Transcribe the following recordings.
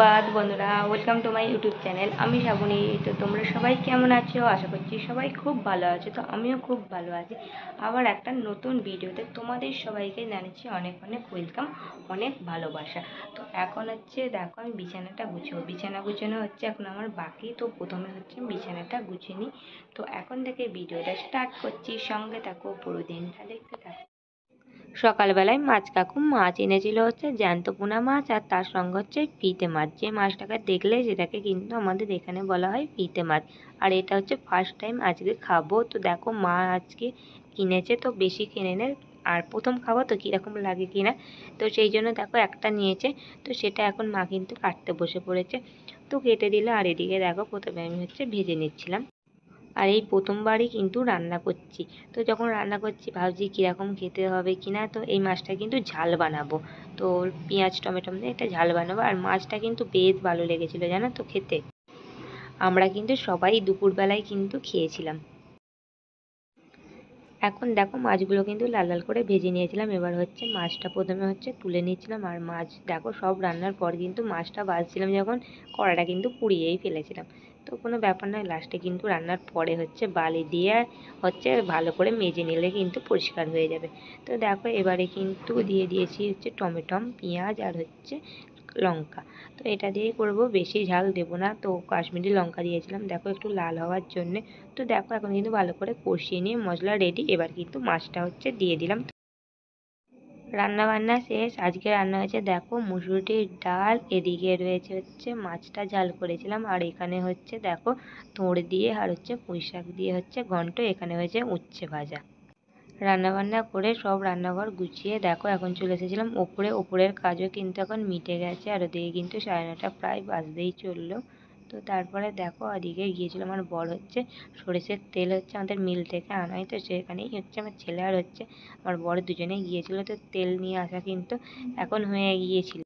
সুপ্রভাত বন্ধুরা, welcome to my YouTube channel. আমি শ্রাবণী। তো তোমরা সবাই কেমন আছো? আশা করছি সবাই খুব ভালো আছো। তো আমিও খুব ভালো আছি। আবার একটা নতুন ভিডিওতে তোমাদের সবাইকে জানাচ্ছি অনেক অনেক ওয়েলকাম, অনেক ভালোবাসা। তো এখন হচ্ছে দেখো আমি বিছানাটা গুছাবো। বিছানা গুছানো হচ্ছে এখন আমার বাকি। তো প্রথমে হচ্ছে বিছানাটা গুছিয়ে নিই। তো এখন থেকে ভিডিওটা স্টার্ট করছি, সঙ্গে থাকো, পুরো দিনটা দেখতে থাকো। সকালবেলায় মাছ কাকু মাছ এনেছিল হচ্ছে জ্যান্ত পোনা মাছ, আর তার সঙ্গে হচ্ছে ফিতে মাছ। যে মাছটাকে দেখলে সেটাকে কিন্তু আমাদের এখানে বলা হয় ফিতে মাছ। আর এটা হচ্ছে ফার্স্ট টাইম আজকে খাবো। তো দেখো মা আজকে কিনেছে, তো বেশি কিনে নে, আর প্রথম খাবো তো কীরকম লাগে কিনা, তো সেই জন্য দেখো একটা নিয়েছে। তো সেটা এখন মা কিন্তু কাটতে বসে পড়েছে। তো কেটে দিল। আর এদিকে দেখো প্রথমে আমি হচ্ছে ভেজে নিচ্ছিলাম। আর এই প্রথমবারই কিন্তু রান্না করছি। তো যখন রান্না করছি ভাবছি কীরকম খেতে হবে কিনা। তো এই মাছটা কিন্তু ঝাল বানাবো। তো পেঁয়াজ টমেটো দিয়ে একটা ঝাল বানাবো। আর মাছটা কিন্তু বেশ ভালো লেগেছিলো জানো তো খেতে। আমরা কিন্তু সবাই দুপুরবেলায় কিন্তু খেয়েছিলাম। এখন দেখো মাছগুলো কিন্তু লাল লাল করে ভেজে নিয়েছিলাম। এবার হচ্ছে মাছটা প্রথমে হচ্ছে তুলে নিচ্ছিলাম। আর মাছ দেখো সব রান্নার পর কিন্তু মাছটা ভাজছিলাম যখন, কড়াটা কিন্তু পুড়িয়েই ফেলেছিলাম। তো কোনো ব্যাপার নয়, লাস্টে কিন্তু রান্নার পরে হচ্ছে বালি দিয়ে হচ্ছে ভালো করে মেজে নিলে কিন্তু পরিষ্কার হয়ে যাবে। তো দেখো এবারে কিন্তু দিয়ে দিয়েছি হচ্ছে টমেটম, পেঁয়াজ আর হচ্ছে লঙ্কা। তো এটা দিয়েই করবো, বেশি ঝাল দেবো না। তো কাশ্মীরি লঙ্কা দিয়েছিলাম দেখো একটু লাল হওয়ার জন্যে। তো দেখো এখন কিন্তু ভালো করে কষিয়ে নিয়ে মশলা রেডি। এবার কিন্তু মাছটা হচ্ছে দিয়ে দিলাম। রান্না বান্না শেষ। আজকে রান্না হয়েছে দেখো মুসুরির ডাল, এদিকে রয়েছে হচ্ছে মাছটা ঝাল করেছিলাম, আর এখানে হচ্ছে দেখো তোড় দিয়ে আর হচ্ছে পুঁই শাক দিয়ে হচ্ছে ঘন্ট, এখানে হয়েছে উচ্ছে ভাজা। রান্নাবান্না করে সব রান্নাঘর গুছিয়ে দেখো এখন চলে এসেছিলাম ওপরে। ওপরের কাজও কিন্তু এখন মিটে গেছে। আর ওদিকে কিন্তু 9:30 প্রায় বাজতেই চললো। তো তারপরে দেখো ওদিকে গিয়েছিলাম আমার বর হচ্ছে সরিষার তেল হচ্ছে আমাদের মিল থেকে আনাই। তো সেখানেই হচ্ছে আমার ছেলে আর হচ্ছে আমার বর দুজনেই গিয়েছিলো। তো তেল নিয়ে আসা কিন্তু এখন হয়ে গিয়েছিল।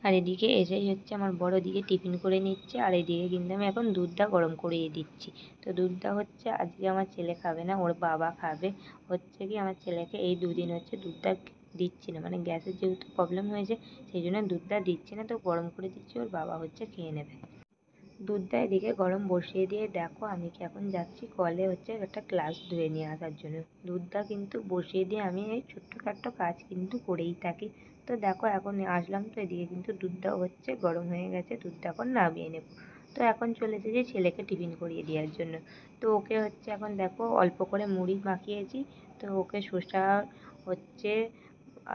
আর এদিকে এসেই হচ্ছে আমার বড় দিকে টিফিন করে নিচ্ছে। আর এদিকে কিন্তু আমি এখন দুধটা গরম করিয়ে দিচ্ছি। তো দুধটা হচ্ছে আজকে আমার ছেলে খাবে না, ওর বাবা খাবে। হচ্ছে কি আমার ছেলেকে এই দুদিন হচ্ছে দুধটা দিচ্ছি না, মানে গ্যাসের যেহেতু প্রবলেম হয়েছে সেই জন্য দুধটা দিচ্ছি না। তো গরম করে দিচ্ছি, ওর বাবা হচ্ছে খেয়ে নেবে। দুধটা এদিকে গরম বসিয়ে দিয়ে দেখো আমি কি এখন যাচ্ছি কলে হচ্ছে একটা গ্লাস ধুয়ে নিয়ে আসার জন্য। দুধটা কিন্তু বসিয়ে দিয়ে আমি এই ছোট্টখাট্ট কাজ কিন্তু করেই থাকি। তো দেখো এখন আসলাম। তো এদিকে কিন্তু দুধটাও হচ্ছে গরম হয়ে গেছে, দুধটা এখন নামিয়ে নেব। তো এখন চলে এসেছি ছেলেকে টিফিন করিয়ে দেওয়ার জন্য। তো ওকে হচ্ছে এখন দেখো অল্প করে মুড়ি মাখিয়েছি। তো ওকে শসা হচ্ছে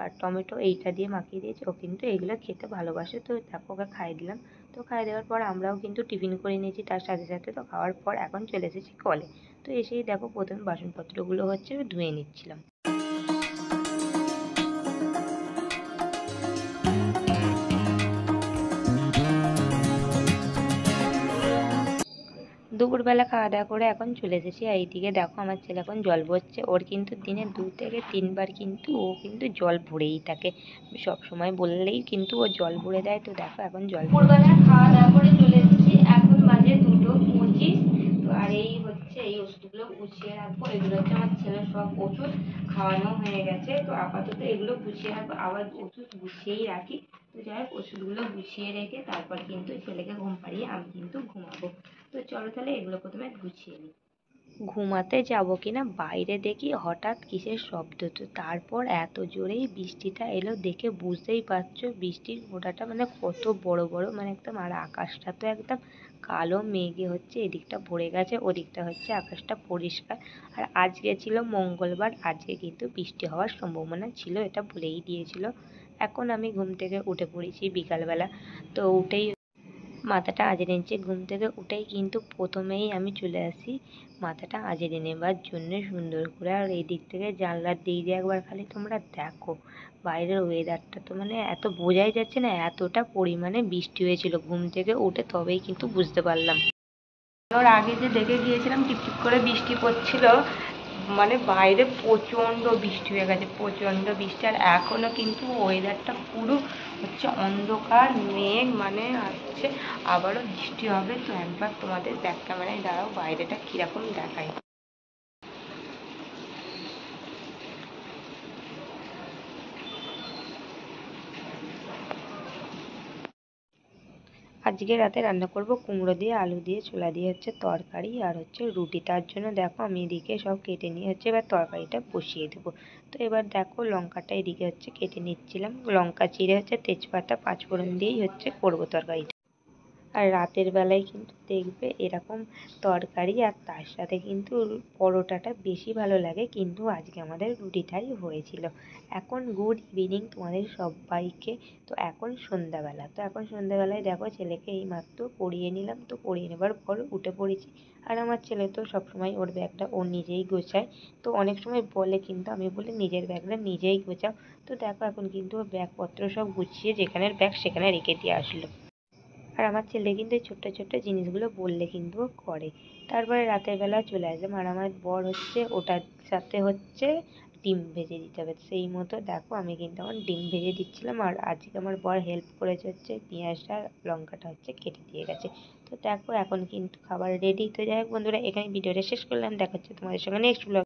আর টমেটো এইটা দিয়ে মাখিয়ে দিয়েছি। ও কিন্তু এগুলো খেতে ভালোবাসে। তো দেখো ওকে খাইয়ে দিলাম। তো খাইয়ে দেওয়ার পর আমরাও কিন্তু টিফিন করে নিয়েছি তার সাথে সাথে। তো খাওয়ার পর এখন চলে এসেছি কলে। তো এসেই দেখো প্রথমে বাসনপত্রগুলো হচ্ছে ধুয়ে নিচ্ছিলাম। দুপুরবেলা খাওয়া দাওয়া করে এখন চলে এসেছি। আর এইদিকে দেখো আমার ছেলে এখন জল ভরছে। ওর কিন্তু দিনে 2 থেকে 3 বার কিন্তু ও কিন্তু জল ভরেই থাকে। সব সময় বললেই কিন্তু ও জল ভরে দেয়। তো দেখো এখন জল দুপুরবেলা খাওয়া দাওয়া করে চলে এসেছি, এখন বাজে 2:25। তো আর এই হচ্ছে এই ওষুধগুলো গুছিয়ে রাখবো। এগুলো হচ্ছে আমার ছেলের সব ওষুধ খাওয়ানো হয়ে গেছে। তো আপাতত এগুলো গুছিয়ে রাখবো, আবার ওষুধ গুছিয়েই রাখি। তো যাই হোক ওষুধগুলো গুছিয়ে রেখে তারপর কিন্তু ছেলেকে ঘুম পাড়িয়ে আমি কিন্তু ঘুমাবো। তো চলো তাহলে এগুলো প্রথমে গুছিয়ে নিই। ঘুমাতে যাব কিনা বাইরে দেখি হঠাৎ কিসের শব্দ। তো তারপর এত জোরেই বৃষ্টিটা এলো, দেখে বুঝতেই পারছো বৃষ্টির ফোঁটাটা মানে কত বড় বড়, মানে একদম। আর আকাশটা তো একদম কালো মেঘে হচ্ছে এদিকটা ভরে গেছে, ওদিকটা হচ্ছে আকাশটা পরিষ্কার। আর আজকে ছিল মঙ্গলবার, আজকে কিন্তু বৃষ্টি হওয়ার সম্ভাবনা ছিল, এটা বলেই দিয়েছিল। এখন আমি ঘুম থেকে উঠে পড়েছি বিকালবেলা। তো উঠেই মাথাটা আজড়ে নিচ্ছে। ঘুম থেকে উঠেই কিন্তু প্রথমেই আমি চলে আসি মাথাটা আজড়ে নেবার জন্য সুন্দর করে। আর এই দিক থেকে জানলার দিক দিয়ে একবার খালি তোমরা দেখো বাইরের ওয়েদারটা, তো মানে এত বোঝাই যাচ্ছে না এতটা পরিমাণে বৃষ্টি হয়েছিল। ঘুম থেকে উঠে তবেই কিন্তু বুঝতে পারলাম। ওর আগে যে দেখে গিয়েছিলাম টিপটিপ করে বৃষ্টি পড়ছিল, মানে বাইরে প্রচণ্ড বৃষ্টি হয়ে গেছে, প্রচণ্ড বৃষ্টি। আর এখনও কিন্তু ওয়েদারটা পুরো হচ্ছে অন্ধকার মেঘ, মানে আসছে আবারও বৃষ্টি হবে। তো একবার তোমাদের ব্যাক ক্যামেরায় দাঁড়াও বাইরেটা কীরকম দেখায়। আজকে রাতে রান্না করব কুমড়ো দিয়ে আলু দিয়ে ছোলা দিয়ে হচ্ছে তরকারি আর হচ্ছে রুটি। তার জন্য দেখো আমি এদিকে সব কেটে নিয়ে হচ্ছে এবার তরকারিটা বসিয়ে দেবো। তো এবার দেখো লঙ্কাটা এদিকে হচ্ছে কেটে নিচ্ছিলাম, লঙ্কা চিড়ে হচ্ছে তেজপাতা পাঁচফোড়ন দিয়েই হচ্ছে করবো তরকারিটা। আর রাতের বেলায় কিন্তু দেখবে এরকম তরকারি আর তার সাথে কিন্তু পরোটাটা বেশি ভালো লাগে, কিন্তু আজকে আমাদের রুটিটাই হয়েছিল। এখন গুড ইভিনিং তোমাদের সবাইকে। তো এখন সন্ধ্যাবেলা, তো এখন সন্ধ্যাবেলায় দেখো ছেলেকে এইমাত্র পড়িয়ে নিলাম, তো পড়িয়ে নেবার পর উঠে পড়েছি। আর আমার ছেলে তো সবসময় ওর ব্যাগটা ও নিজেই গোছায়। তো অনেক সময় বলে, কিন্তু আমি বলি নিজের ব্যাগটা নিজেই গোছাও। তো দেখো এখন কিন্তু ওর ব্যাগপত্র সব গুছিয়ে যেখানের ব্যাগ সেখানে রেখে দিয়ে আসলো। আর আমার ছেলে কিন্তু এই ছোট্ট ছোট্ট জিনিসগুলো বললে কিন্তু ও করে। তারপরে রাতের বেলা চলে আসলাম, আর আমার বর হচ্ছে ওটার সাথে হচ্ছে ডিম ভেজে দিতে হবে। সেই মতো দেখো আমি কিন্তু এখন ডিম ভেজে দিচ্ছিলাম, আর আজকে আমার বর হেল্প করেছে হচ্ছে পেঁয়াজটা লঙ্কাটা হচ্ছে কেটে দিয়ে গেছে। তো দেখো এখন কিন্তু খাবার রেডি। তো যাই হোক বন্ধুরা, এখানে ভিডিওটা শেষ করলাম, দেখা হচ্ছে তোমাদের সঙ্গে নেক্সট ব্লগ।